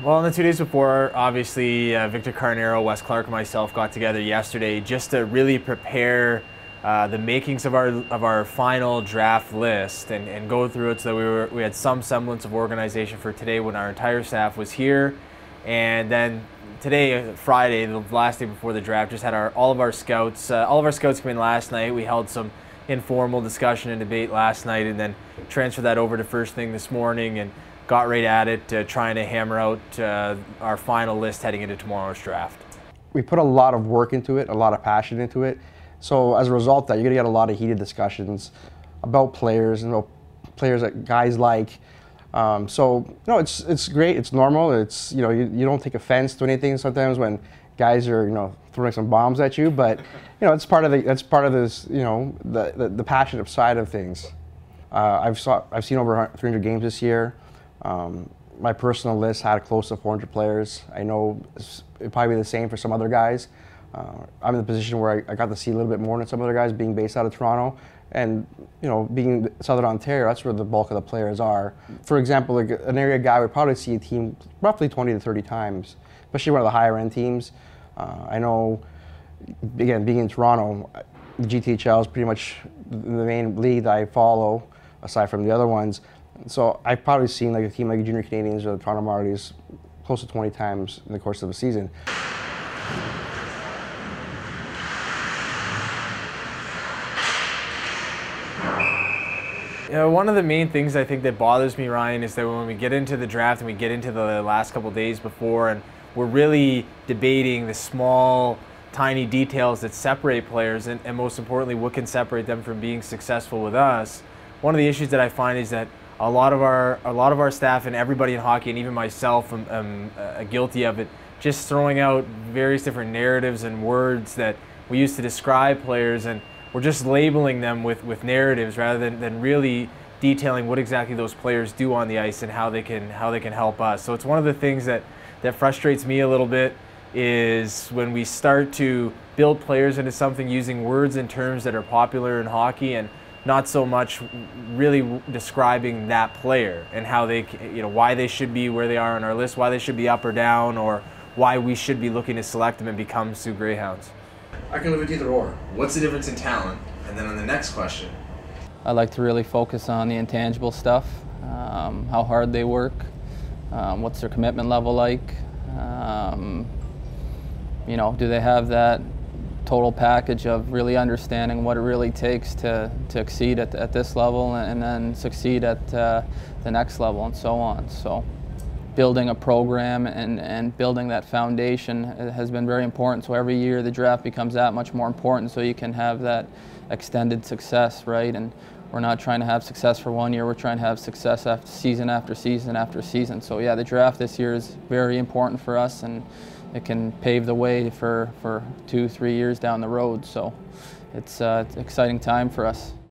Well, in the 2 days before, obviously, Victor Carneiro, Wes Clark, and myself got together yesterday just to really prepare the makings of our final draft list and go through it so that we had some semblance of organization for today when our entire staff was here. And then today, Friday, the last day before the draft, just had all of our scouts come in last night. We held some informal discussion and debate last night, and then transferred that over to first thing this morning and got right at it, trying to hammer out our final list heading into tomorrow's draft. We put a lot of work into it, a lot of passion into it. So as a result of that, you're going to get a lot of heated discussions about players and about players that guys like. It's great. It's normal. It's you don't take offense to anything sometimes when guys are throwing some bombs at you, but it's part of this the passionate side of things. I've seen over 300 games this year. My personal list had close to 400 players. I know it'd probably be the same for some other guys. I'm in the position where I got to see a little bit more than some other guys, being based out of Toronto, and being Southern Ontario, that's where the bulk of the players are. For example, like an area guy would probably see a team roughly 20 to 30 times, especially one of the higher end teams. I know, again, being in Toronto, the GTHL is pretty much the main league that I follow, aside from the other ones. So I've probably seen like a team like the Junior Canadians or the Toronto Marlies close to 20 times in the course of a season. One of the main things I think that bothers me, Ryan, is that when we get into the draft and we get into the last couple days before, and we're really debating the small, tiny details that separate players, and most importantly, what can separate them from being successful with us. One of the issues that I find is that a lot of our staff and everybody in hockey, and even myself, am guilty of it, just throwing out various different narratives and words that we use to describe players, and we're just labeling them with narratives rather than really detailing what exactly those players do on the ice and how they can help us. So it's one of the things that frustrates me a little bit, is when we start to build players into something using words and terms that are popular in hockey, and not so much really describing that player and how they, why they should be where they are on our list, why they should be up or down, or why we should be looking to select them and become Soo Greyhounds. I can live with either or. What's the difference in talent? And then on the next question, I like to really focus on the intangible stuff, how hard they work, what's their commitment level like, do they have that total package of really understanding what it really takes to exceed at this level and then succeed at the next level, and so on. So building a program and building that foundation has been very important. So every year the draft becomes that much more important, so you can have that extended success, right? And we're not trying to have success for 1 year, we're trying to have success after season after season after season. So yeah, the draft this year is very important for us, and it can pave the way for 2-3 years down the road. So it's an exciting time for us.